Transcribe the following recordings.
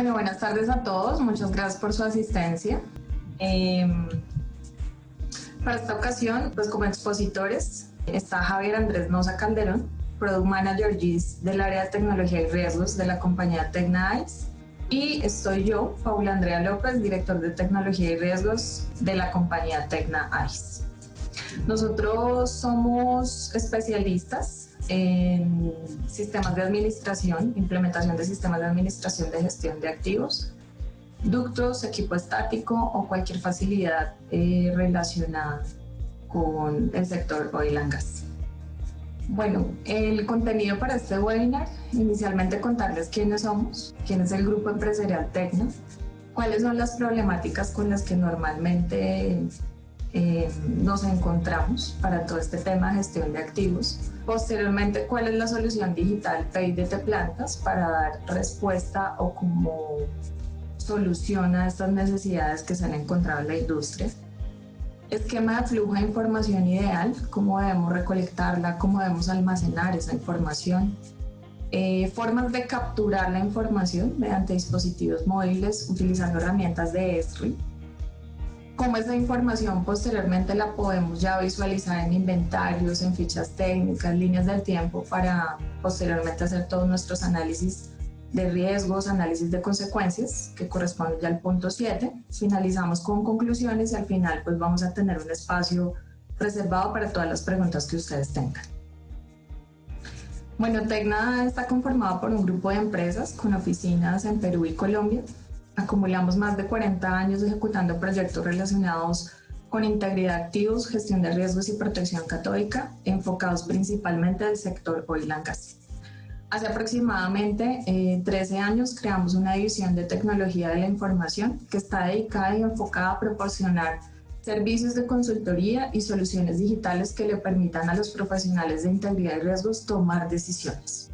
Bueno, buenas tardes a todos. Muchas gracias por su asistencia. Para esta ocasión, pues como expositores, está Javier Andrés Noza Calderón, Product Manager GIS del área de tecnología y riesgos de la compañía Tecna ICE. Y estoy yo, Paula Andrea López, director de tecnología y riesgos de la compañía Tecna ICE. Nosotros somos especialistas en sistemas de administración, implementación de sistemas de administración de gestión de activos, ductos, equipo estático o cualquier facilidad relacionada con el sector oil and gas. Bueno, el contenido para este webinar, inicialmente contarles quiénes somos, quién es el grupo empresarial Tecna, cuáles son las problemáticas con las que normalmente nos encontramos para todo este tema de gestión de activos. Posteriormente, cuál es la solución digital PIDT Plantas para dar respuesta o cómo soluciona estas necesidades que se han encontrado en la industria. Esquema de flujo de información ideal, cómo debemos recolectarla, cómo debemos almacenar esa información. Formas de capturar la información mediante dispositivos móviles utilizando herramientas de Esri. Cómo esa información posteriormente la podemos ya visualizar en inventarios, en fichas técnicas, líneas del tiempo para posteriormente hacer todos nuestros análisis de riesgos, análisis de consecuencias, que corresponde ya al punto 7. Finalizamos con conclusiones y al final pues vamos a tener un espacio reservado para todas las preguntas que ustedes tengan. Bueno, Tecna está conformado por un grupo de empresas con oficinas en Perú y Colombia. Acumulamos más de 40 años ejecutando proyectos relacionados con integridad de activos, gestión de riesgos y protección catódica, enfocados principalmente al sector oil and gas. Hace aproximadamente 13 años creamos una división de tecnología de la información que está dedicada y enfocada a proporcionar servicios de consultoría y soluciones digitales que le permitan a los profesionales de integridad y riesgos tomar decisiones.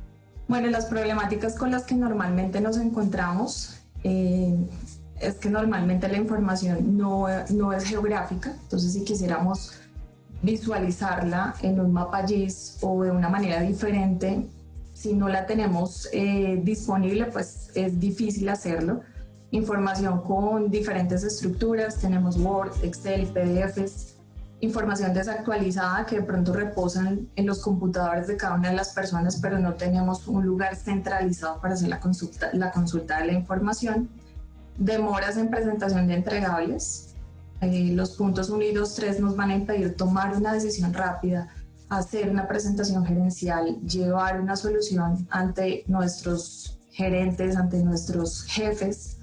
Bueno, las problemáticas con las que normalmente nos encontramos es que normalmente la información no es geográfica, entonces si quisiéramos visualizarla en un mapa GIS o de una manera diferente, si no la tenemos disponible, pues es difícil hacerlo. Información con diferentes estructuras, tenemos Word, Excel, PDFs, información desactualizada que de pronto reposan en los computadores de cada una de las personas, pero no tenemos un lugar centralizado para hacer la consulta de la información. Demoras en presentación de entregables. Los puntos 1 y 2, 3 nos van a impedir tomar una decisión rápida, hacer una presentación gerencial, llevar una solución ante nuestros gerentes, ante nuestros jefes.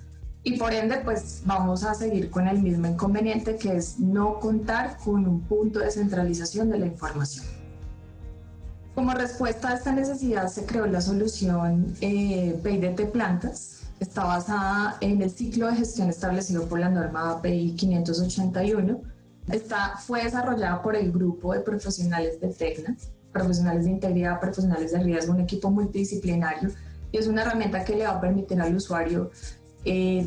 Y por ende, pues vamos a seguir con el mismo inconveniente, que es no contar con un punto de centralización de la información. Como respuesta a esta necesidad se creó la solución PIDT Plantas. Está basada en el ciclo de gestión establecido por la norma API 581. Fue desarrollada por el grupo de profesionales de Tecna, profesionales de integridad, profesionales de riesgo, un equipo multidisciplinario, y es una herramienta que le va a permitir al usuario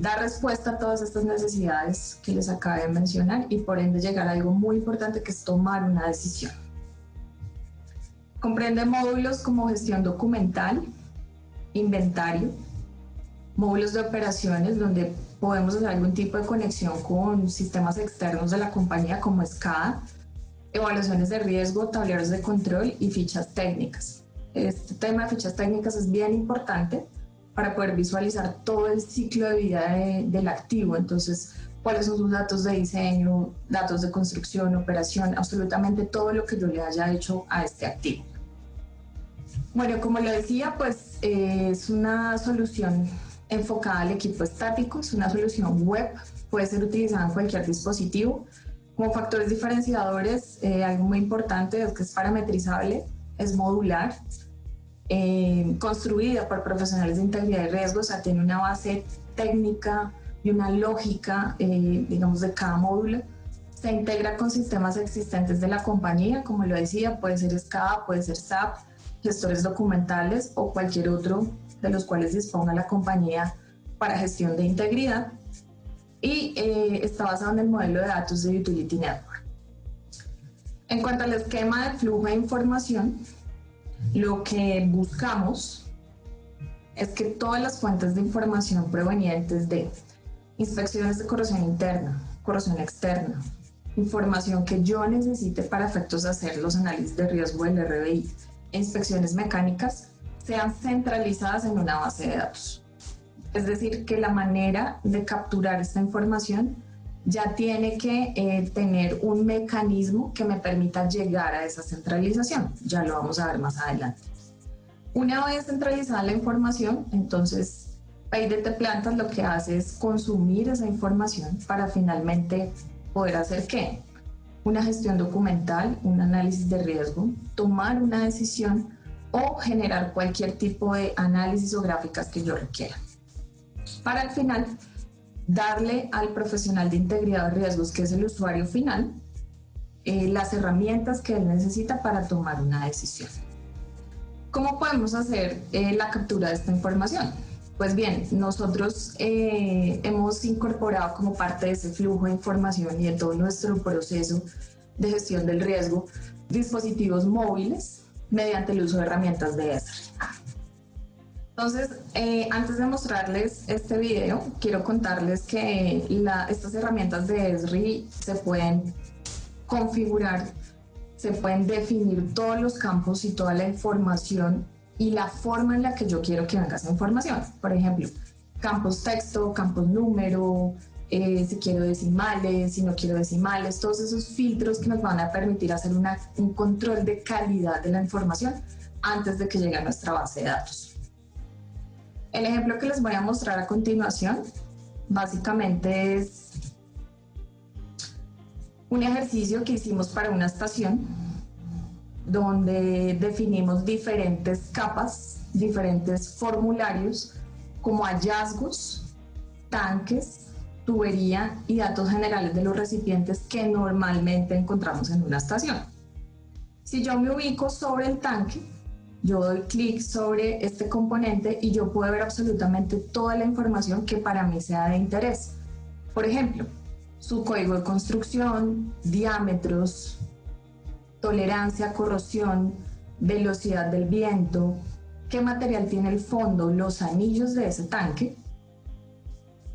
dar respuesta a todas estas necesidades que les acabé de mencionar y por ende llegar a algo muy importante, que es tomar una decisión. Comprende módulos como gestión documental, inventario, módulos de operaciones donde podemos hacer algún tipo de conexión con sistemas externos de la compañía como SCADA, evaluaciones de riesgo, tableros de control y fichas técnicas. Este tema de fichas técnicas es bien importante para poder visualizar todo el ciclo de vida del activo. Entonces, cuáles son sus datos de diseño, datos de construcción, operación, absolutamente todo lo que yo le haya hecho a este activo. Bueno, como lo decía, pues es una solución enfocada al equipo estático, es una solución web, puede ser utilizada en cualquier dispositivo. Como factores diferenciadores, algo muy importante es que es parametrizable, es modular, construida por profesionales de integridad y riesgo, o sea, tiene una base técnica y una lógica, digamos, de cada módulo. Se integra con sistemas existentes de la compañía, como lo decía, puede ser SCADA, puede ser SAP, gestores documentales o cualquier otro de los cuales disponga la compañía para gestión de integridad, y está basado en el modelo de datos de Utility Network. En cuanto al esquema de flujo de información, lo que buscamos es que todas las fuentes de información provenientes de inspecciones de corrosión interna, corrosión externa, información que yo necesite para efectos de hacer los análisis de riesgo del RBI e inspecciones mecánicas sean centralizadas en una base de datos. Es decir, que la manera de capturar esta información ya tiene que tener un mecanismo que me permita llegar a esa centralización. Ya lo vamos a ver más adelante. Una vez centralizada la información, entonces PayDT Plantas lo que hace es consumir esa información para finalmente poder hacer ¿qué? Una gestión documental, un análisis de riesgo, tomar una decisión o generar cualquier tipo de análisis o gráficas que yo requiera. Para al final darle al profesional de integridad de riesgos, que es el usuario final, las herramientas que él necesita para tomar una decisión. ¿Cómo podemos hacer la captura de esta información? Pues bien, nosotros hemos incorporado como parte de ese flujo de información y de todo nuestro proceso de gestión del riesgo dispositivos móviles mediante el uso de herramientas de ESRI. Entonces, antes de mostrarles este video, quiero contarles que estas herramientas de ESRI se pueden configurar, se pueden definir todos los campos y toda la información y la forma en la que yo quiero que venga esa información. Por ejemplo, campos texto, campos número, si quiero decimales, si no quiero decimales, todos esos filtros que nos van a permitir hacer un control de calidad de la información antes de que llegue a nuestra base de datos. El ejemplo que les voy a mostrar a continuación básicamente es un ejercicio que hicimos para una estación donde definimos diferentes capas, diferentes formularios como hallazgos, tanques, tubería y datos generales de los recipientes que normalmente encontramos en una estación. Si yo me ubico sobre el tanque, yo doy clic sobre este componente y yo puedo ver absolutamente toda la información que para mí sea de interés. Por ejemplo, su código de construcción, diámetros, tolerancia a corrosión, velocidad del viento, qué material tiene el fondo, los anillos de ese tanque.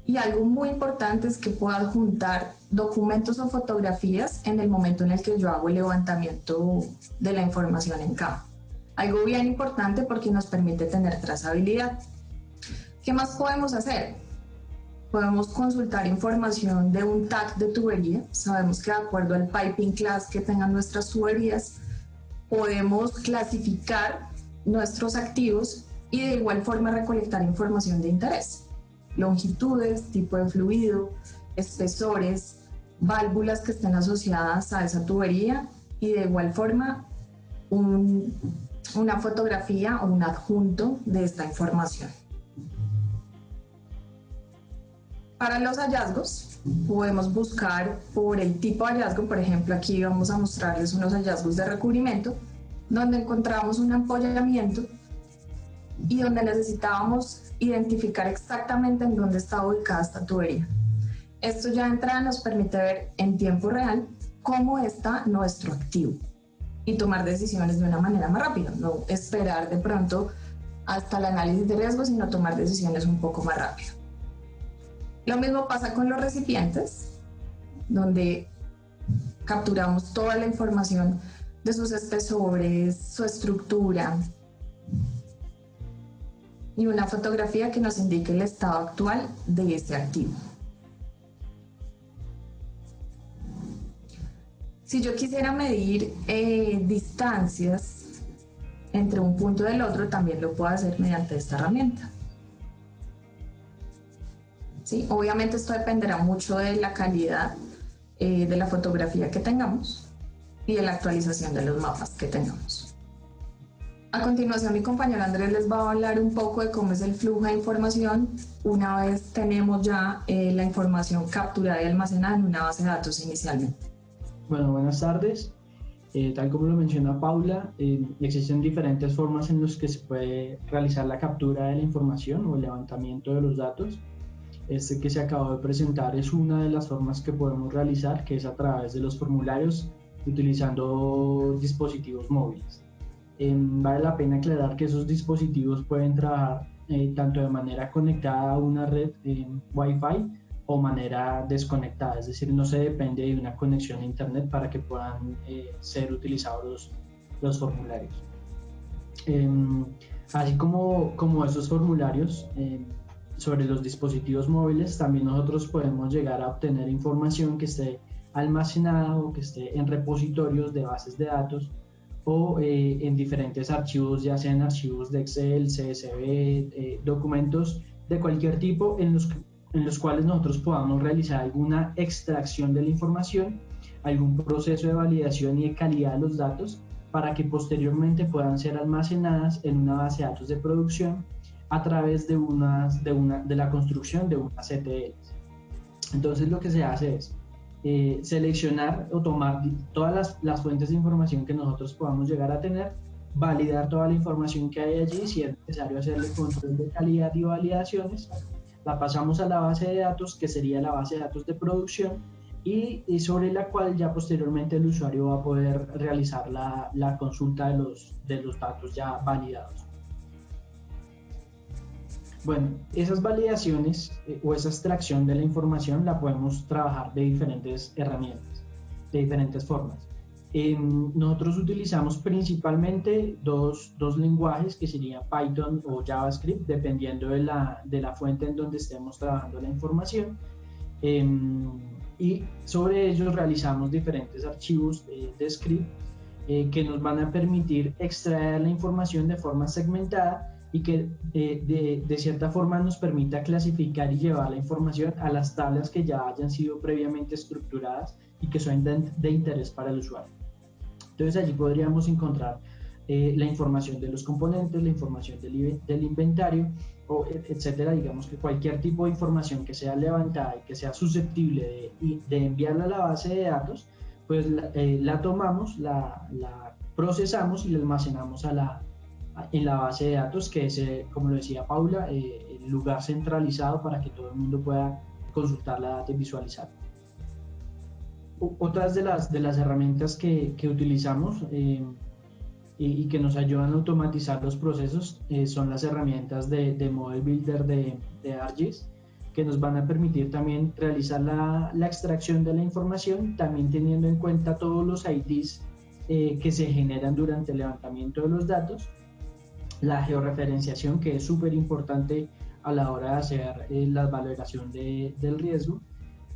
Y algo muy importante es que puedo adjuntar documentos o fotografías en el momento en el que yo hago el levantamiento de la información en campo. Algo bien importante porque nos permite tener trazabilidad. ¿Qué más podemos hacer? Podemos consultar información de un tag de tubería. Sabemos que de acuerdo al piping class que tengan nuestras tuberías, podemos clasificar nuestros activos y de igual forma recolectar información de interés. Longitudes, tipo de fluido, espesores, válvulas que estén asociadas a esa tubería y de igual forma una fotografía o un adjunto de esta información. Para los hallazgos, podemos buscar por el tipo de hallazgo. Por ejemplo, aquí vamos a mostrarles unos hallazgos de recubrimiento, donde encontramos un ampollamiento y donde necesitábamos identificar exactamente en dónde está ubicada esta tubería. Esto ya de entrada nos permite ver en tiempo real cómo está nuestro activo y tomar decisiones de una manera más rápida, no esperar de pronto hasta el análisis de riesgo, sino tomar decisiones un poco más rápido. Lo mismo pasa con los recipientes, donde capturamos toda la información de sus espesores, su estructura y una fotografía que nos indique el estado actual de este activo. Si yo quisiera medir distancias entre un punto y el otro, también lo puedo hacer mediante esta herramienta. ¿Sí? Obviamente esto dependerá mucho de la calidad de la fotografía que tengamos y de la actualización de los mapas que tengamos. A continuación, mi compañero Andrés les va a hablar un poco de cómo es el flujo de información una vez tenemos ya la información capturada y almacenada en una base de datos inicialmente. Bueno, buenas tardes. Tal como lo menciona Paula, existen diferentes formas en las que se puede realizar la captura de la información o el levantamiento de los datos. Este que se acabó de presentar es una de las formas que podemos realizar, que es a través de los formularios utilizando dispositivos móviles. Vale la pena aclarar que esos dispositivos pueden trabajar tanto de manera conectada a una red Wi-Fi o manera desconectada, es decir, no se depende de una conexión a Internet para que puedan ser utilizados los formularios. Así como esos formularios sobre los dispositivos móviles, también nosotros podemos llegar a obtener información que esté almacenada o que esté en repositorios de bases de datos o en diferentes archivos, ya sean archivos de Excel, CSV, documentos de cualquier tipo en los cuales nosotros podamos realizar alguna extracción de la información, algún proceso de validación y de calidad de los datos para que posteriormente puedan ser almacenadas en una base de datos de producción a través de la construcción de unas ETLs. Entonces lo que se hace es seleccionar o tomar todas las fuentes de información que nosotros podamos llegar a tener, validar toda la información que hay allí, si es necesario hacerle control de calidad y validaciones, la pasamos a la base de datos, que sería la base de datos de producción, y sobre la cual ya posteriormente el usuario va a poder realizar la consulta de los datos ya validados. Bueno, esas validaciones o esa extracción de la información la podemos trabajar de diferentes herramientas, de diferentes formas. Nosotros utilizamos principalmente dos lenguajes que serían Python o JavaScript, dependiendo de la fuente en donde estemos trabajando la información. Y sobre ellos realizamos diferentes archivos de script que nos van a permitir extraer la información de forma segmentada y que de cierta forma nos permita clasificar y llevar la información a las tablas que ya hayan sido previamente estructuradas y que son de interés para el usuario. Entonces allí podríamos encontrar la información de los componentes, la información del inventario, etcétera. Digamos que cualquier tipo de información que sea levantada y que sea susceptible de enviarla a la base de datos, pues la tomamos, la procesamos y la almacenamos en la base de datos, que es, como lo decía Paula, el lugar centralizado para que todo el mundo pueda consultar la data y visualizar. Otras de las herramientas que utilizamos y que nos ayudan a automatizar los procesos son las herramientas de Model Builder de ArcGIS, que nos van a permitir también realizar la extracción de la información, también teniendo en cuenta todos los IDs que se generan durante el levantamiento de los datos, la georreferenciación, que es súper importante a la hora de hacer la valoración del riesgo,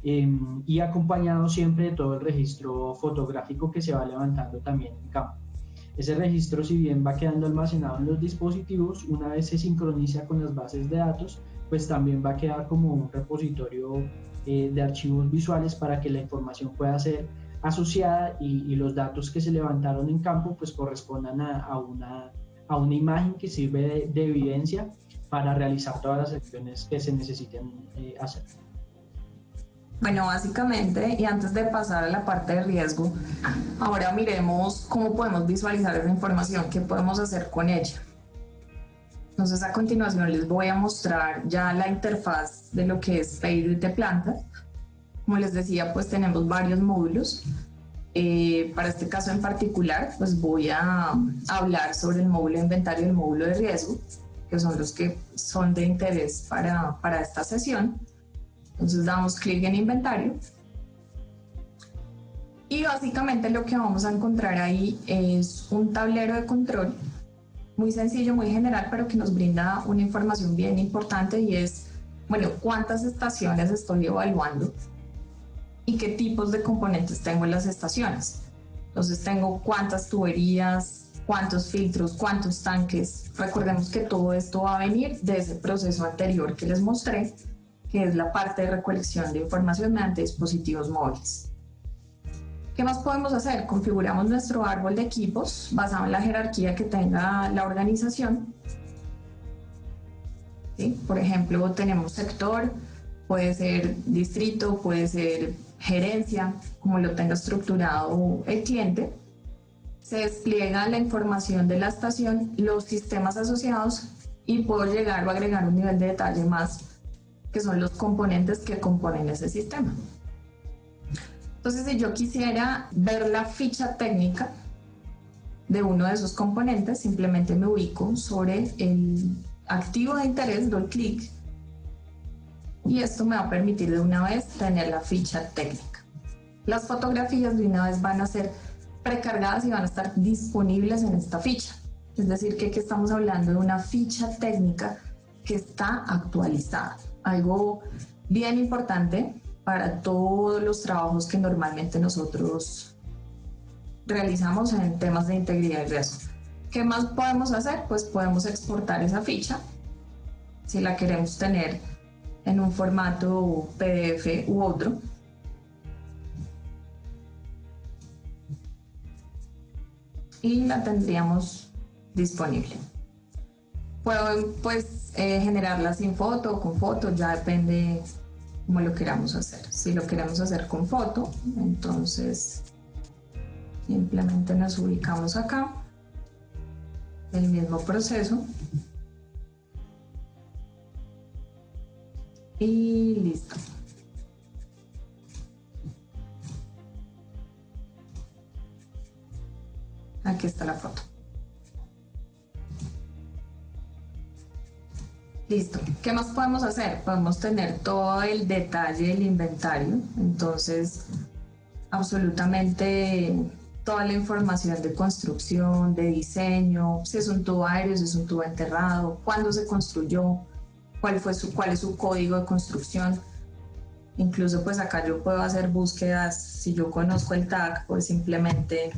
y acompañado siempre de todo el registro fotográfico que se va levantando también en campo. Ese registro, si bien va quedando almacenado en los dispositivos, una vez se sincroniza con las bases de datos, pues también va a quedar como un repositorio de archivos visuales para que la información pueda ser asociada y los datos que se levantaron en campo pues correspondan a una imagen que sirve de evidencia para realizar todas las acciones que se necesiten hacer. Bueno, básicamente, y antes de pasar a la parte de riesgo, ahora miremos cómo podemos visualizar esa información, qué podemos hacer con ella. Entonces, a continuación les voy a mostrar ya la interfaz de lo que es Payroll de planta. Como les decía, pues tenemos varios módulos. Para este caso en particular, pues voy a hablar sobre el módulo de inventario y el módulo de riesgo, que son los que son de interés para esta sesión. Entonces damos clic en inventario y básicamente lo que vamos a encontrar ahí es un tablero de control muy sencillo, muy general, pero que nos brinda una información bien importante, y es, bueno, cuántas estaciones estoy evaluando y qué tipos de componentes tengo en las estaciones. Entonces tengo cuántas tuberías, cuántos filtros, cuántos tanques. Recordemos que todo esto va a venir de ese proceso anterior que les mostré, que es la parte de recolección de información mediante dispositivos móviles. ¿Qué más podemos hacer? Configuramos nuestro árbol de equipos basado en la jerarquía que tenga la organización. ¿Sí? Por ejemplo, tenemos sector, puede ser distrito, puede ser gerencia, como lo tenga estructurado el cliente. Se despliega la información de la estación, los sistemas asociados, y puedo llegar o agregar un nivel de detalle más, que son los componentes que componen ese sistema. Entonces, si yo quisiera ver la ficha técnica de uno de esos componentes, simplemente me ubico sobre el activo de interés, doy clic y esto me va a permitir de una vez tener la ficha técnica. Las fotografías de una vez van a ser precargadas y van a estar disponibles en esta ficha. Es decir, que aquí estamos hablando de una ficha técnica que está actualizada. Algo bien importante para todos los trabajos que normalmente nosotros realizamos en temas de integridad y riesgo. ¿Qué más podemos hacer? Pues podemos exportar esa ficha si la queremos tener en un formato PDF u otro. Y la tendríamos disponible. Puedo pues generarla sin foto o con foto, ya depende cómo lo queramos hacer. Si lo queremos hacer con foto, entonces simplemente nos ubicamos acá, el mismo proceso y listo. Aquí está la foto. Listo. ¿Qué más podemos hacer? Podemos tener todo el detalle del inventario. Entonces, absolutamente toda la información de construcción, de diseño, si es un tubo aéreo, si es un tubo enterrado, cuándo se construyó, cuál es su código de construcción. Incluso pues acá yo puedo hacer búsquedas. Si yo conozco el tag, pues simplemente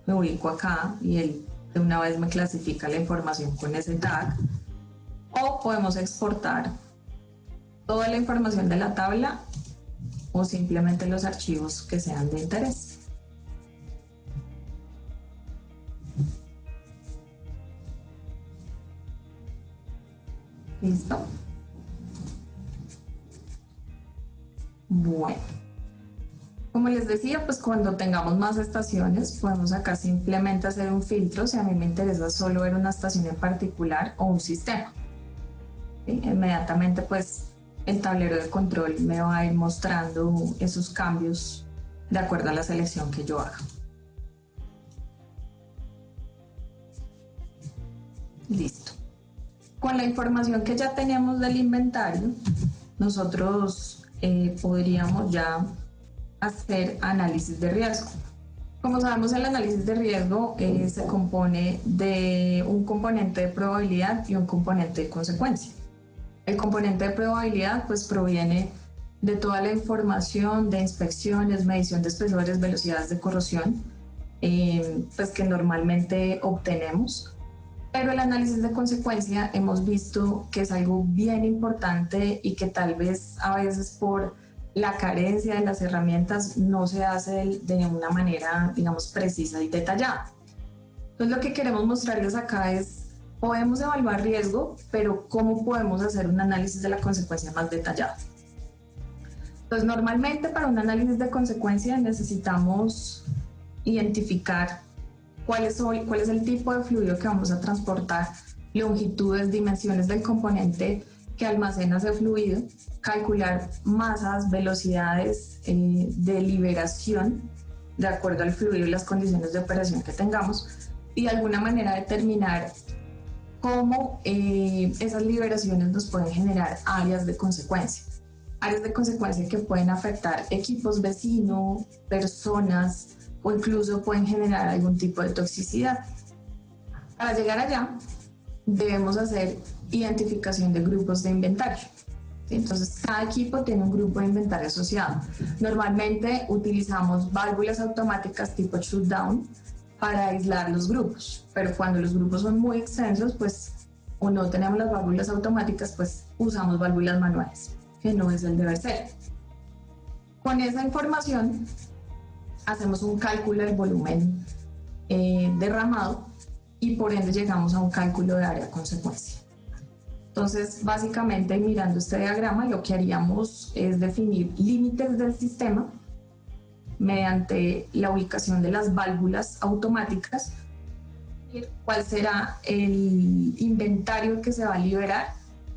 me ubico acá y él de una vez me clasifica la información con ese tag. O podemos exportar toda la información de la tabla o simplemente los archivos que sean de interés. ¿Listo? Bueno. Como les decía, pues cuando tengamos más estaciones, podemos acá simplemente hacer un filtro si a mí me interesa solo ver una estación en particular o un sistema. ¿Sí? Inmediatamente pues el tablero de control me va a ir mostrando esos cambios de acuerdo a la selección que yo haga. Listo. Con la información que ya tenemos del inventario, nosotros podríamos ya hacer análisis de riesgo. Como sabemos, el análisis de riesgo se compone de un componente de probabilidad y un componente de consecuencia. El componente de probabilidad pues proviene de toda la información de inspecciones, medición de espesores, velocidades de corrosión, pues que normalmente obtenemos. Pero el análisis de consecuencia hemos visto que es algo bien importante y que tal vez a veces por la carencia de las herramientas no se hace de una manera, digamos, precisa y detallada. Entonces lo que queremos mostrarles acá es, podemos evaluar riesgo, pero ¿cómo podemos hacer un análisis de la consecuencia más detallado? Entonces normalmente para un análisis de consecuencia necesitamos identificar cuál es el tipo de fluido que vamos a transportar, longitudes, dimensiones del componente que almacena ese fluido, calcular masas, velocidades de liberación de acuerdo al fluido y las condiciones de operación que tengamos y de alguna manera determinar cómo esas liberaciones nos pueden generar áreas de consecuencia. Áreas de consecuencia que pueden afectar equipos vecinos, personas o incluso pueden generar algún tipo de toxicidad. Para llegar allá debemos hacer identificación de grupos de inventario. Entonces, cada equipo tiene un grupo de inventario asociado. Normalmente utilizamos válvulas automáticas tipo shutdown para aislar los grupos, pero cuando los grupos son muy extensos, pues o no tenemos las válvulas automáticas, pues usamos válvulas manuales, que no es el deber ser. Con esa información hacemos un cálculo del volumen derramado y por ende llegamos a un cálculo de área de consecuencia. Entonces, básicamente mirando este diagrama, lo que haríamos es definir límites del sistema mediante la ubicación de las válvulas automáticas, cuál será el inventario que se va a liberar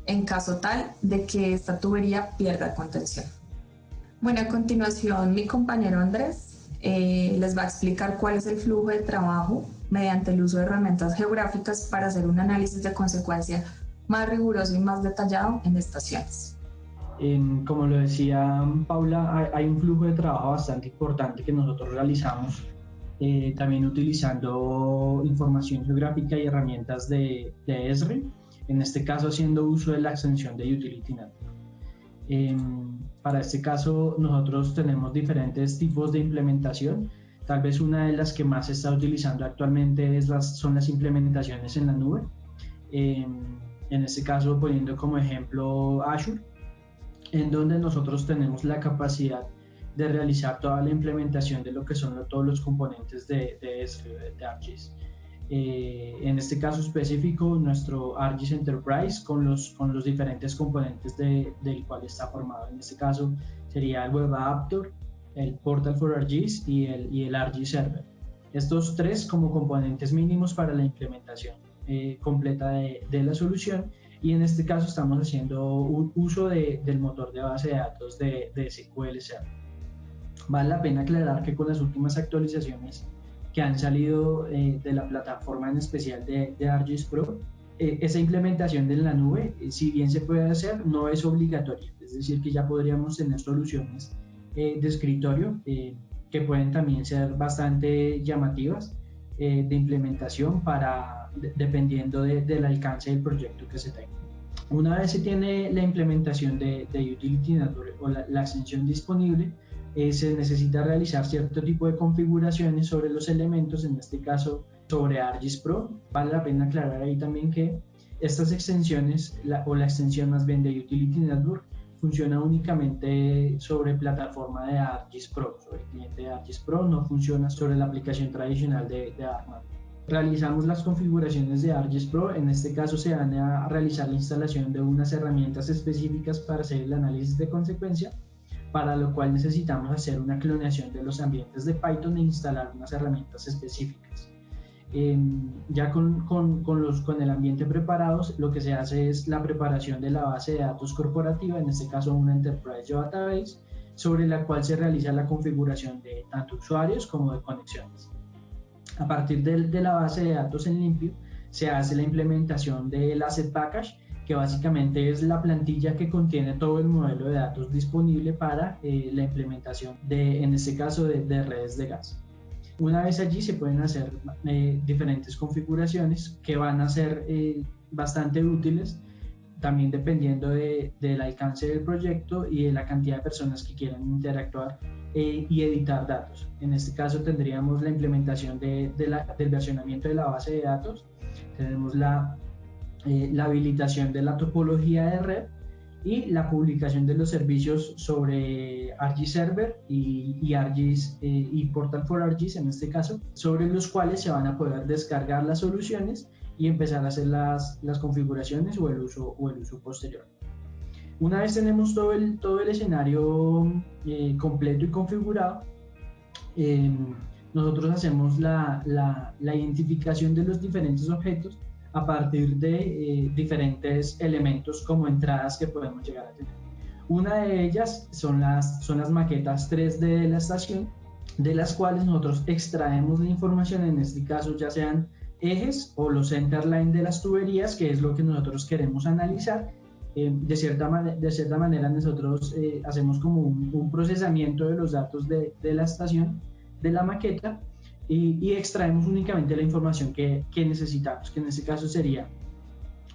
en caso tal de que esta tubería pierda contención. Bueno, a continuación mi compañero Andrés les va a explicar cuál es el flujo de trabajo mediante el uso de herramientas geográficas para hacer un análisis de consecuencia más riguroso y más detallado en estaciones. Como lo decía Paula, hay un flujo de trabajo bastante importante que nosotros realizamos, también utilizando información geográfica y herramientas de Esri, en este caso haciendo uso de la extensión de Utility Network. Para este caso nosotros tenemos diferentes tipos de implementación. Tal vez una de las que más se está utilizando actualmente son las implementaciones en la nube. En este caso poniendo como ejemplo Azure, en donde nosotros tenemos la capacidad de realizar toda la implementación de lo que son todos los componentes de ArcGIS. En este caso específico, nuestro ArcGIS Enterprise con los diferentes componentes del cual está formado. En este caso sería el Web Adapter, el Portal for ArcGIS y el ArcGIS Server. Estos tres como componentes mínimos para la implementación completa de la solución. Y en este caso estamos haciendo uso del motor de base de datos de SQL Server. Vale la pena aclarar que con las últimas actualizaciones que han salido de la plataforma en especial de ArcGIS Pro, esa implementación de la nube, si bien se puede hacer, no es obligatoria. Es decir, que ya podríamos tener soluciones de escritorio que pueden también ser bastante llamativas de implementación dependiendo del alcance del proyecto que se tenga. Una vez se tiene la implementación de Utility Network o la extensión disponible, se necesita realizar cierto tipo de configuraciones sobre los elementos, en este caso sobre ArcGIS Pro. Vale la pena aclarar ahí también que estas extensiones, o la extensión más bien de Utility Network, funciona únicamente sobre plataforma de ArcGIS Pro, sobre el cliente de ArcGIS Pro, no funciona sobre la aplicación tradicional de ArcMap. Realizamos las configuraciones de ArcGIS Pro, en este caso se van a realizar la instalación de unas herramientas específicas para hacer el análisis de consecuencia, para lo cual necesitamos hacer una clonación de los ambientes de Python e instalar unas herramientas específicas. Ya con el ambiente preparado, lo que se hace es la preparación de la base de datos corporativa, en este caso una Enterprise Database, sobre la cual se realiza la configuración de tanto usuarios como de conexiones. A partir de la base de datos en limpio, se hace la implementación del Asset Package, que básicamente es la plantilla que contiene todo el modelo de datos disponible para la implementación en este caso, de redes de gas. Una vez allí se pueden hacer diferentes configuraciones que van a ser bastante útiles, también dependiendo del alcance del proyecto y de la cantidad de personas que quieran interactuar y editar datos. En este caso tendríamos la implementación del versionamiento de la base de datos, tenemos la habilitación de la topología de red y la publicación de los servicios sobre ArcGIS Server y ArcGIS y Portal for ArcGIS en este caso, sobre los cuales se van a poder descargar las soluciones y empezar a hacer las configuraciones o el uso posterior. Una vez tenemos todo el escenario completo y configurado, nosotros hacemos la identificación de los diferentes objetos a partir de diferentes elementos como entradas que podemos llegar a tener. Una de ellas son las maquetas 3D de la estación, de las cuales nosotros extraemos la información, en este caso ya sean ejes o los centerline de las tuberías, que es lo que nosotros queremos analizar. De cierta manera nosotros hacemos como un procesamiento de los datos de la estación, de la maqueta, y extraemos únicamente la información que necesitamos, que en este caso sería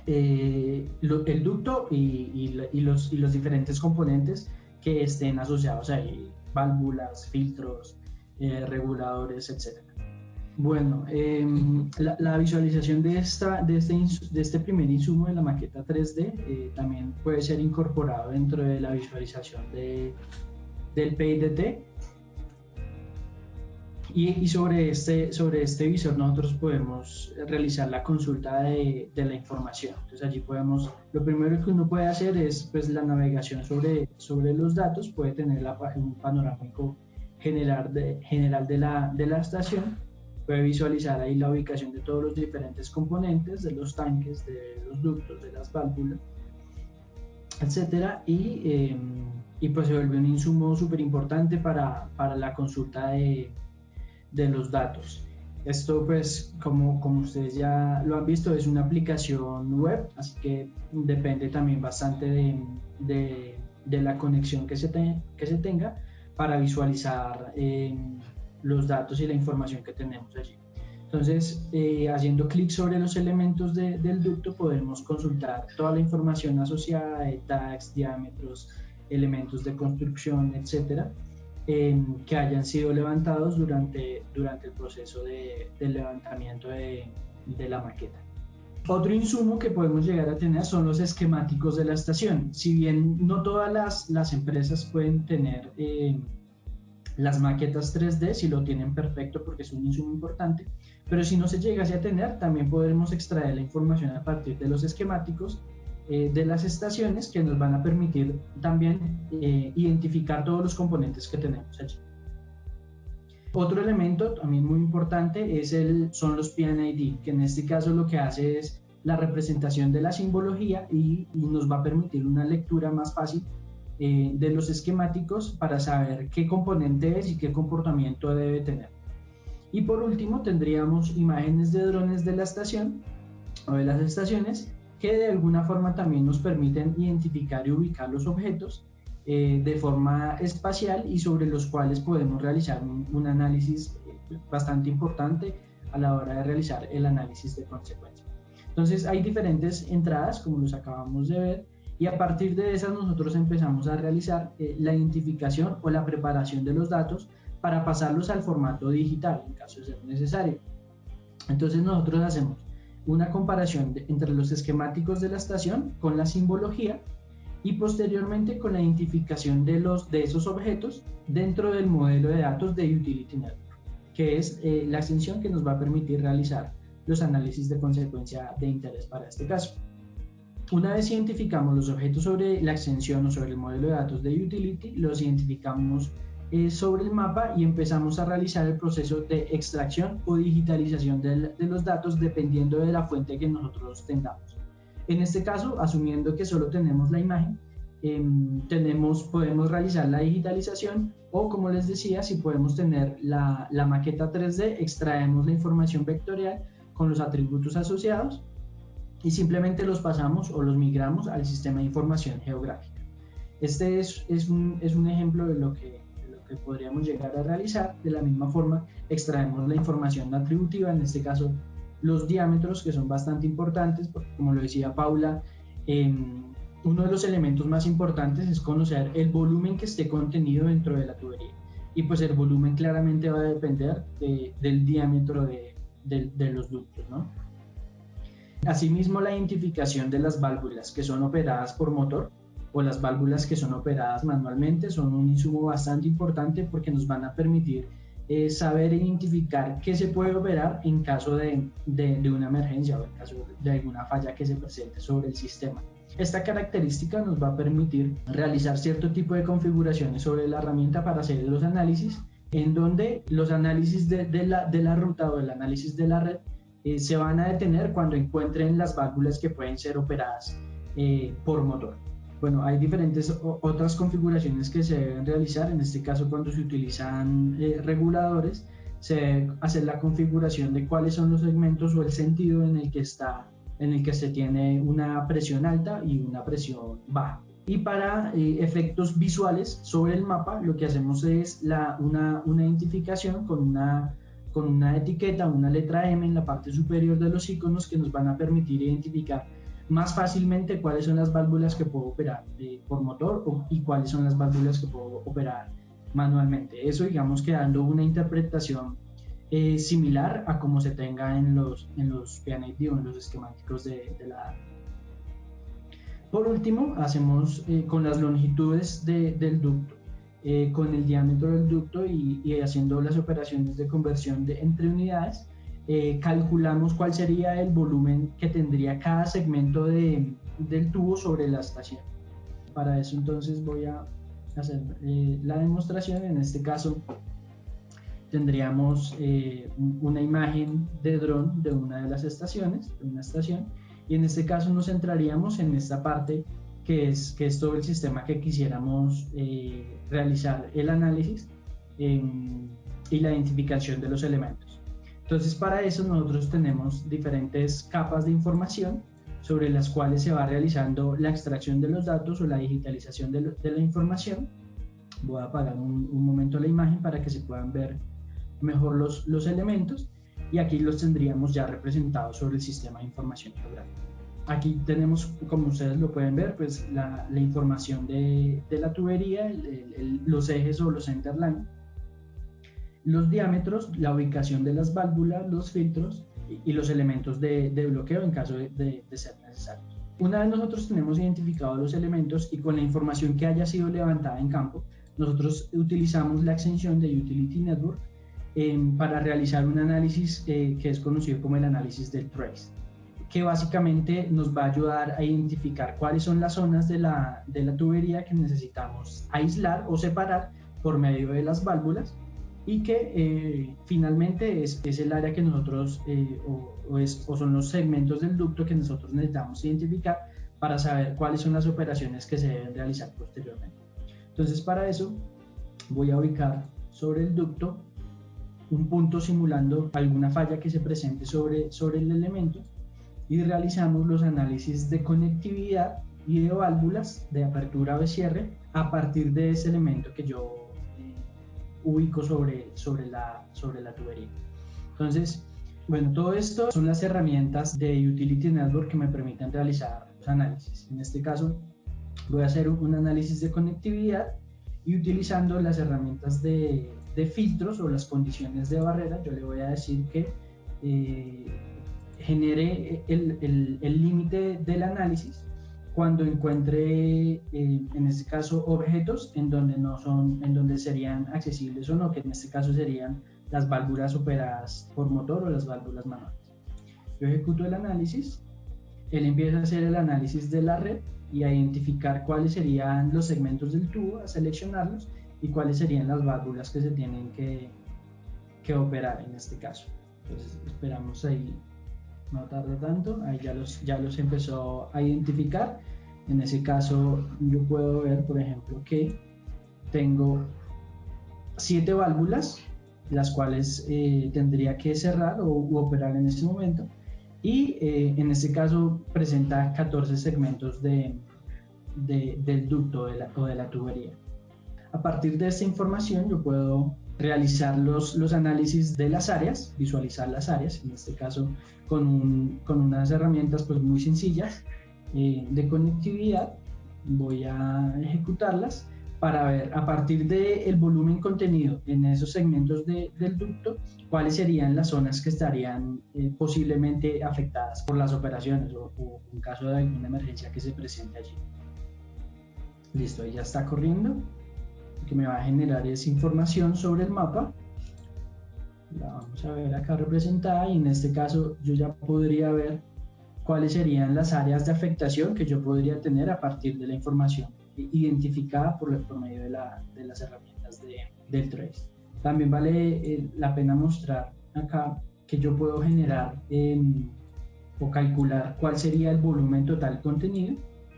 el ducto y los diferentes componentes que estén asociados ahí, válvulas, filtros, reguladores, etc. Bueno, la visualización de este primer insumo de la maqueta 3D también puede ser incorporado dentro de la visualización del PIDT. Y sobre este visor nosotros podemos realizar la consulta de la información. Entonces allí lo primero que uno puede hacer es pues la navegación sobre los datos, puede tener un panorámico general de la estación, puede visualizar ahí la ubicación de todos los diferentes componentes, de los tanques, de los ductos, de las válvulas, etcétera, y pues se vuelve un insumo súper importante para la consulta de los datos. Esto pues como ustedes ya lo han visto es una aplicación web, así que depende también bastante de la conexión que se tenga para visualizar los datos y la información que tenemos allí. Entonces, haciendo clic sobre los elementos del ducto podemos consultar toda la información asociada de tags, diámetros, elementos de construcción, etcétera, que hayan sido levantados durante el proceso del levantamiento de la maqueta. Otro insumo que podemos llegar a tener son los esquemáticos de la estación. Si bien no todas las empresas pueden tener las maquetas 3D, si lo tienen perfecto porque es un insumo importante, pero si no se llegase a tener, también podremos extraer la información a partir de los esquemáticos de las estaciones, que nos van a permitir también identificar todos los componentes que tenemos allí. Otro elemento también muy importante son los PNID, que en este caso lo que hace es la representación de la simbología y nos va a permitir una lectura más fácil de los esquemáticos para saber qué componente es y qué comportamiento debe tener. Y por último tendríamos imágenes de drones de la estación o de las estaciones que de alguna forma también nos permiten identificar y ubicar los objetos de forma espacial y sobre los cuales podemos realizar un análisis bastante importante a la hora de realizar el análisis de consecuencia. Entonces hay diferentes entradas, como los acabamos de ver, y a partir de esas nosotros empezamos a realizar la identificación o la preparación de los datos para pasarlos al formato digital, en caso de ser necesario. Entonces nosotros hacemos una comparación entre los esquemáticos de la estación con la simbología y posteriormente con la identificación de esos objetos dentro del modelo de datos de Utility Network, que es la extensión que nos va a permitir realizar los análisis de consecuencia de interés para este caso. Una vez identificamos los objetos sobre la extensión o sobre el modelo de datos de Utility, los identificamos sobre el mapa y empezamos a realizar el proceso de extracción o digitalización de los datos dependiendo de la fuente que nosotros tengamos. En este caso, asumiendo que solo tenemos la imagen, podemos realizar la digitalización o, como les decía, si podemos tener la maqueta 3D, extraemos la información vectorial con los atributos asociados y simplemente los pasamos o los migramos al sistema de información geográfica. Este es un ejemplo de lo que podríamos llegar a realizar. De la misma forma, extraemos la información atributiva, en este caso los diámetros, que son bastante importantes, porque como lo decía Paula, uno de los elementos más importantes es conocer el volumen que esté contenido dentro de la tubería. Y pues el volumen claramente va a depender del diámetro de los ductos, ¿no? Asimismo, la identificación de las válvulas que son operadas por motor o las válvulas que son operadas manualmente son un insumo bastante importante porque nos van a permitir saber identificar qué se puede operar en caso de una emergencia o en caso de alguna falla que se presente sobre el sistema. Esta característica nos va a permitir realizar cierto tipo de configuraciones sobre la herramienta para hacer los análisis, en donde los análisis de la ruta o el análisis de la red se van a detener cuando encuentren las válvulas que pueden ser operadas por motor. Bueno, hay diferentes otras configuraciones que se deben realizar. En este caso, cuando se utilizan reguladores, se debe hacer la configuración de cuáles son los segmentos o el sentido en el que se tiene una presión alta y una presión baja. Y para efectos visuales sobre el mapa, lo que hacemos es una identificación con una etiqueta, una letra M en la parte superior de los iconos que nos van a permitir identificar más fácilmente cuáles son las válvulas que puedo operar por motor y cuáles son las válvulas que puedo operar manualmente. Eso, digamos, que dando una interpretación similar a como se tenga en los PNID o en los esquemáticos de la data. Por último, hacemos con las longitudes del ducto, con el diámetro del ducto y haciendo las operaciones de conversión entre unidades, calculamos cuál sería el volumen que tendría cada segmento del tubo sobre la estación. Para eso entonces voy a hacer la demostración. En este caso tendríamos una imagen de dron de una de las estaciones, de una estación, y en este caso nos centraríamos en esta parte que es todo el sistema que quisiéramos realizar el análisis y la identificación de los elementos. Entonces, para eso nosotros tenemos diferentes capas de información sobre las cuales se va realizando la extracción de los datos o la digitalización de la información. Voy a apagar un momento la imagen para que se puedan ver mejor los elementos, y aquí los tendríamos ya representados sobre el sistema de información geográfica. Aquí tenemos, como ustedes lo pueden ver, pues la información de la tubería, los ejes o los centerline, los diámetros, la ubicación de las válvulas, los filtros y los elementos de bloqueo en caso de ser necesario. Una vez nosotros tenemos identificados los elementos y con la información que haya sido levantada en campo, nosotros utilizamos la extensión de Utility Network para realizar un análisis que es conocido como el análisis del trace, que básicamente nos va a ayudar a identificar cuáles son las zonas de la tubería que necesitamos aislar o separar por medio de las válvulas, y que finalmente es el área que nosotros, o son los segmentos del ducto que nosotros necesitamos identificar para saber cuáles son las operaciones que se deben realizar posteriormente. Entonces, para eso voy a ubicar sobre el ducto un punto simulando alguna falla que se presente sobre el elemento, y realizamos los análisis de conectividad y de válvulas de apertura o de cierre a partir de ese elemento que yo ubico sobre la tubería. Entonces, bueno, todo esto son las herramientas de Utility Network que me permiten realizar los análisis. En este caso, voy a hacer un análisis de conectividad, y utilizando las herramientas de filtros o las condiciones de barrera, yo le voy a decir que genere el límite del análisis cuando encuentre, en este caso, objetos en donde serían accesibles o no, que en este caso serían las válvulas operadas por motor o las válvulas manuales. Yo ejecuto el análisis, él empieza a hacer el análisis de la red y a identificar cuáles serían los segmentos del tubo, a seleccionarlos, y cuáles serían las válvulas que se tienen que operar en este caso. Entonces esperamos ahí, no tarda tanto, ahí ya los empezó a identificar. En ese caso yo puedo ver, por ejemplo, que tengo 7 válvulas, las cuales tendría que cerrar o operar en este momento, y en este caso presenta 14 segmentos del ducto o de la tubería. A partir de esta información yo puedo realizar los análisis de las áreas, visualizar las áreas, en este caso con unas herramientas pues muy sencillas de conectividad. Voy a ejecutarlas para ver a partir del volumen contenido en esos segmentos del ducto cuáles serían las zonas que estarían posiblemente afectadas por las operaciones o en caso de alguna emergencia que se presente allí. Listo, ahí ya está corriendo. Lo que me va a generar es información sobre el mapa. La vamos a ver acá representada, y en este caso yo ya podría ver cuáles serían las áreas de afectación que yo podría tener a partir de la información identificada por medio de las herramientas del trace. También vale la pena mostrar acá que yo puedo generar o calcular cuál sería el volumen total contenido,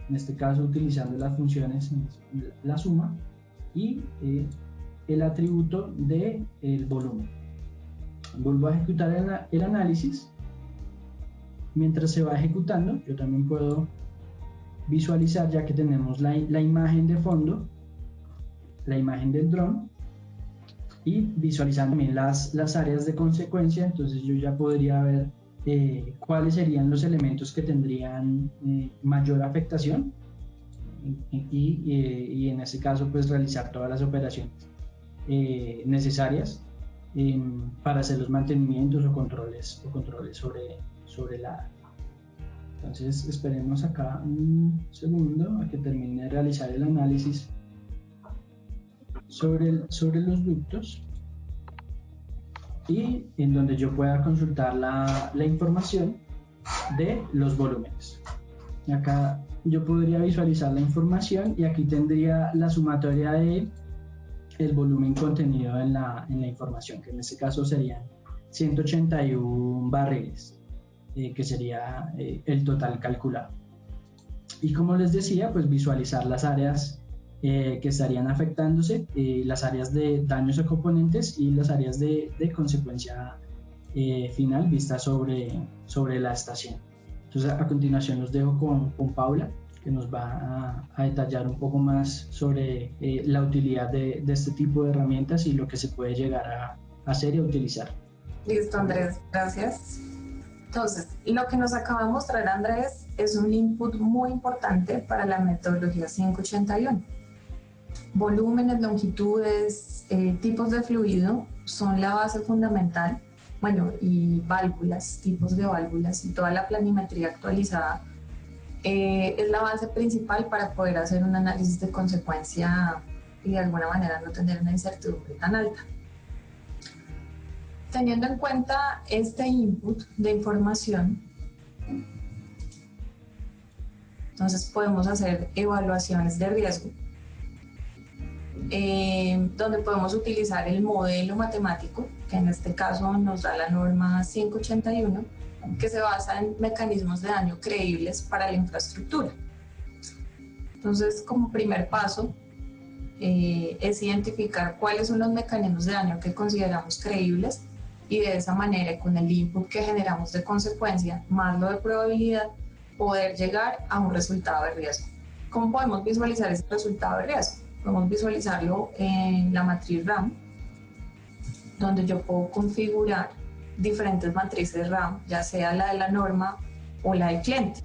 en este caso utilizando las funciones la suma y el atributo del volumen. Vuelvo a ejecutar el análisis. Mientras se va ejecutando, yo también puedo visualizar, ya que tenemos la imagen de fondo, la imagen del dron, y visualizar también las áreas de consecuencia. Entonces yo ya podría ver cuáles serían los elementos que tendrían mayor afectación, y en este caso pues realizar todas las operaciones necesarias para hacer los mantenimientos o controles sobre la. Entonces esperemos acá un segundo a que termine de realizar el análisis sobre los ductos, y en donde yo pueda consultar la información de los volúmenes. Acá yo podría visualizar la información, y aquí tendría la sumatoria de el volumen contenido en la información, que en este caso serían 181 barriles, que sería el total calculado. Y como les decía, pues visualizar las áreas que estarían afectándose, las áreas de daños a componentes y las áreas de consecuencia final vista sobre la estación. Entonces, a continuación los dejo con Paula, que nos va a detallar un poco más sobre la utilidad de este tipo de herramientas y lo que se puede llegar a hacer y a utilizar. Listo, Andrés, gracias. Entonces, lo que nos acaba de mostrar Andrés es un input muy importante para la metodología 581. Volúmenes, longitudes, tipos de fluido son la base fundamental, bueno, y válvulas, tipos de válvulas y toda la planimetría actualizada es la base principal para poder hacer un análisis de consecuencia y de alguna manera no tener una incertidumbre tan alta. Teniendo en cuenta este input de información, entonces podemos hacer evaluaciones de riesgo, donde podemos utilizar el modelo matemático, que en este caso nos da la norma 581, que se basa en mecanismos de daño creíbles para la infraestructura. Entonces, como primer paso, es identificar cuáles son los mecanismos de daño que consideramos creíbles y de esa manera, con el input que generamos de consecuencia, más lo de probabilidad, poder llegar a un resultado de riesgo. ¿Cómo podemos visualizar ese resultado de riesgo? Podemos visualizarlo en la matriz RAM, donde yo puedo configurar diferentes matrices RAM, ya sea la de la norma o la del cliente.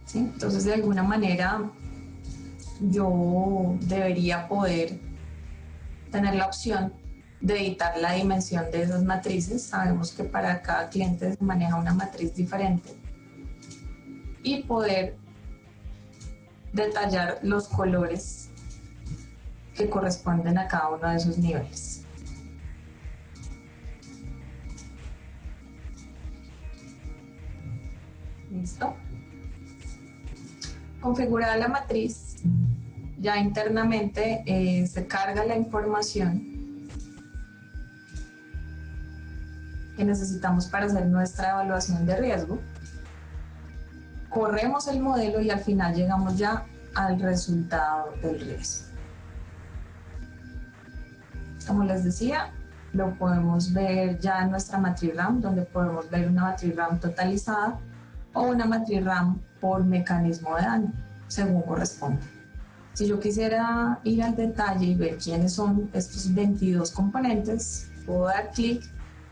¿Sí? Entonces, de alguna manera, yo debería poder tener la opción de editar la dimensión de esas matrices. Sabemos que para cada cliente se maneja una matriz diferente y poder detallar los colores que corresponden a cada uno de esos niveles. ¿Listo? Configurada la matriz, ya internamente se carga la información que necesitamos para hacer nuestra evaluación de riesgo. Corremos el modelo y al final llegamos ya al resultado del riesgo. Como les decía, lo podemos ver ya en nuestra matriz RAM, donde podemos ver una matriz RAM totalizada o una matriz RAM por mecanismo de daño, según corresponde. Si yo quisiera ir al detalle y ver quiénes son estos 22 componentes, puedo dar clic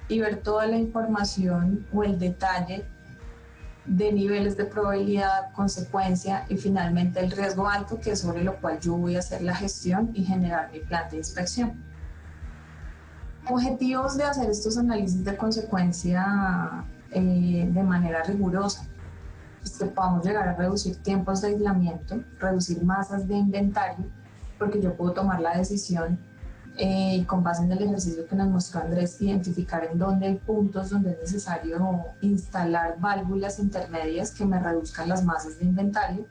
y ver toda la información o el detalle de niveles de probabilidad, consecuencia y finalmente el riesgo alto, que es sobre lo cual yo voy a hacer la gestión y generar mi plan de inspección. Objetivos de hacer estos análisis de consecuencia de manera rigurosa. Pues que podamos llegar a reducir tiempos de aislamiento, reducir masas de inventario, porque yo puedo tomar la decisión con base en el ejercicio que nos mostró Andrés, identificar en dónde hay puntos donde es necesario instalar válvulas intermedias que me reduzcan las masas de inventario,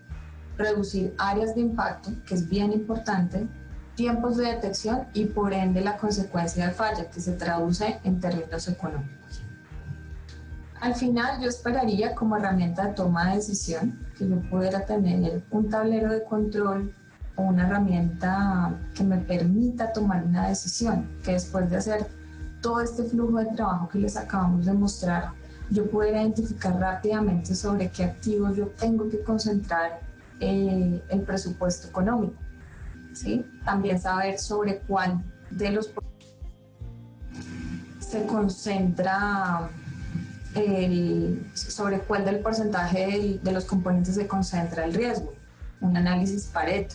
reducir áreas de impacto, que es bien importante, tiempos de detección y por ende la consecuencia de falla, que se traduce en términos económicos. Al final yo esperaría como herramienta de toma de decisión que yo pudiera tener un tablero de control o una herramienta que me permita tomar una decisión, que después de hacer todo este flujo de trabajo que les acabamos de mostrar, yo pudiera identificar rápidamente sobre qué activos yo tengo que concentrar el presupuesto económico, ¿sí? También saber sobre cuál de los se concentra sobre cuál del porcentaje de los componentes se concentra el riesgo, un análisis Pareto.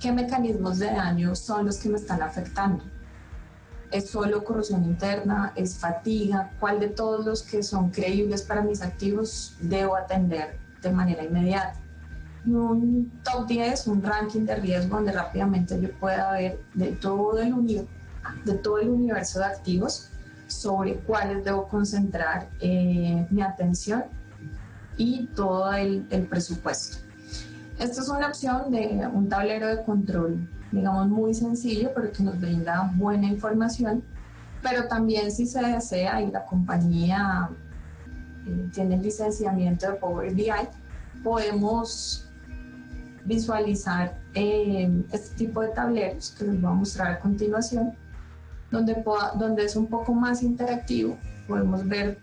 ¿Qué mecanismos de daño son los que me están afectando? ¿Es solo corrosión interna? ¿Es fatiga? ¿Cuál de todos los que son creíbles para mis activos debo atender de manera inmediata? Y un top 10, un ranking de riesgo donde rápidamente yo pueda ver de todo el universo de activos sobre cuáles debo concentrar mi atención y todo el presupuesto. Esta es una opción de un tablero de control, digamos, muy sencillo, pero que nos brinda buena información. Pero también, si se desea y la compañía tiene el licenciamiento de Power BI, podemos visualizar este tipo de tableros que les voy a mostrar a continuación, donde es un poco más interactivo. Podemos ver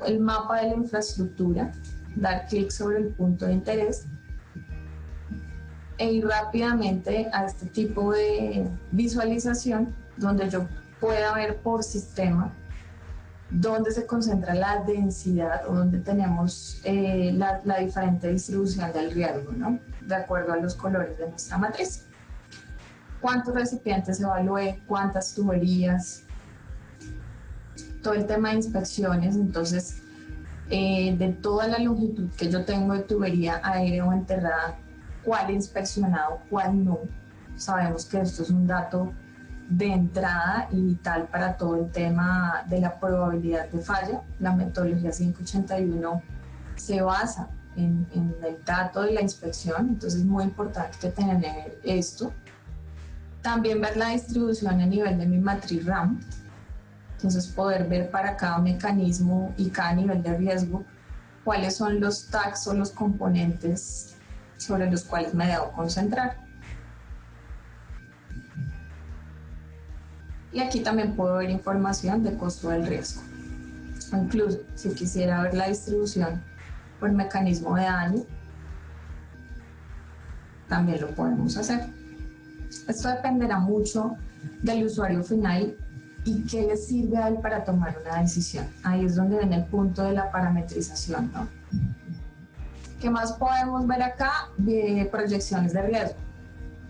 el mapa de la infraestructura, dar clic sobre el punto de interés e ir rápidamente a este tipo de visualización donde yo pueda ver por sistema dónde se concentra la densidad o dónde tenemos la diferente distribución del riesgo, ¿no? De acuerdo a los colores de nuestra matriz. ¿Cuántos recipientes evalué? ¿Cuántas tuberías? Todo el tema de inspecciones. Entonces, de toda la longitud que yo tengo de tubería aérea o enterrada, ¿cuál he inspeccionado? ¿Cuál no? Sabemos que esto es un dato de entrada y vital para todo el tema de la probabilidad de falla. La metodología 581 se basa en el dato de la inspección, entonces es muy importante tener esto. También ver la distribución a nivel de mi matriz RAM, entonces poder ver para cada mecanismo y cada nivel de riesgo cuáles son los tags o los componentes sobre los cuales me debo concentrar. Y aquí también puedo ver información de costo del riesgo. O incluso, si quisiera ver la distribución por mecanismo de daño, también lo podemos hacer. Esto dependerá mucho del usuario final y qué le sirve a él para tomar una decisión. Ahí es donde viene el punto de la parametrización, ¿no? ¿Qué más podemos ver acá? De proyecciones de riesgo.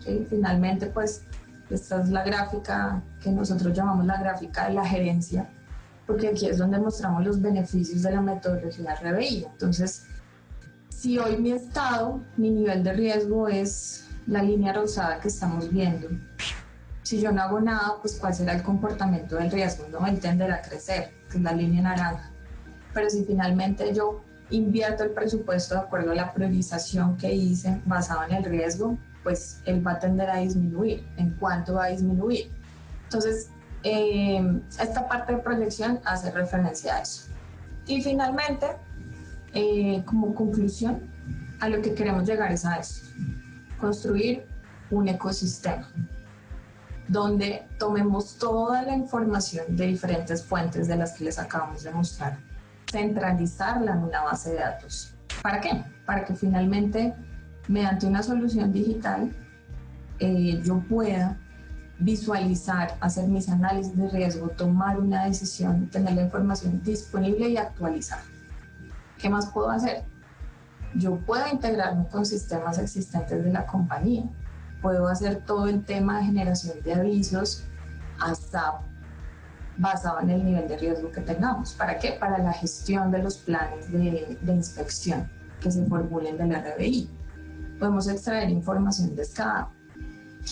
¿Sí? Finalmente, pues, esta es la gráfica que nosotros llamamos la gráfica de la gerencia, porque aquí es donde mostramos los beneficios de la metodología RBI. Entonces, si hoy mi estado, mi nivel de riesgo es la línea rosada que estamos viendo, si yo no hago nada, pues ¿cuál será el comportamiento del riesgo? ¿No? Él tenderá a crecer, que es la línea naranja. Pero si finalmente yo invierto el presupuesto de acuerdo a la priorización que hice basado en el riesgo, pues él va a tender a disminuir. ¿En cuánto va a disminuir? Entonces, esta parte de proyección hace referencia a eso. Y finalmente, como conclusión, a lo que queremos llegar es a esto: construir un ecosistema donde tomemos toda la información de diferentes fuentes de las que les acabamos de mostrar, centralizarla en una base de datos. ¿Para qué? Para que finalmente, mediante una solución digital, yo pueda visualizar, hacer mis análisis de riesgo, tomar una decisión, tener la información disponible y actualizar. ¿Qué más puedo hacer? Yo puedo integrarme con sistemas existentes de la compañía. Puedo hacer todo el tema de generación de avisos hasta basado en el nivel de riesgo que tengamos. ¿Para qué? Para la gestión de los planes de inspección que se formulen del RBI. Podemos extraer información de SCADA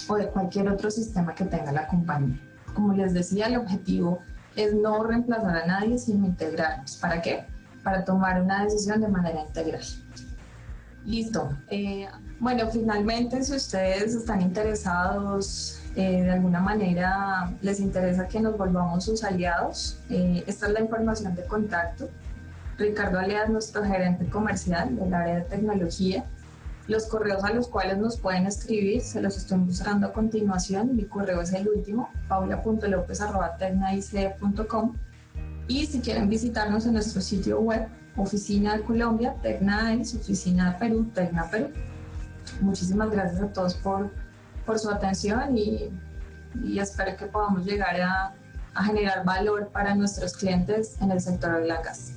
o de cualquier otro sistema que tenga la compañía. Como les decía, el objetivo es no reemplazar a nadie, sino integrarnos. ¿Para qué? Para tomar una decisión de manera integral. Listo. Bueno, finalmente, si ustedes están interesados, de alguna manera les interesa que nos volvamos sus aliados, esta es la información de contacto. Ricardo Alea es nuestro gerente comercial del área de tecnología. Los correos a los cuales nos pueden escribir se los estoy mostrando a continuación. Mi correo es el último, paula.lopez@tecnaic.com. Y si quieren visitarnos en nuestro sitio web, Oficina de Colombia, Tecnaic, Oficina de Perú, Tecna Perú. Muchísimas gracias a todos por su atención y espero que podamos llegar a generar valor para nuestros clientes en el sector de la gas.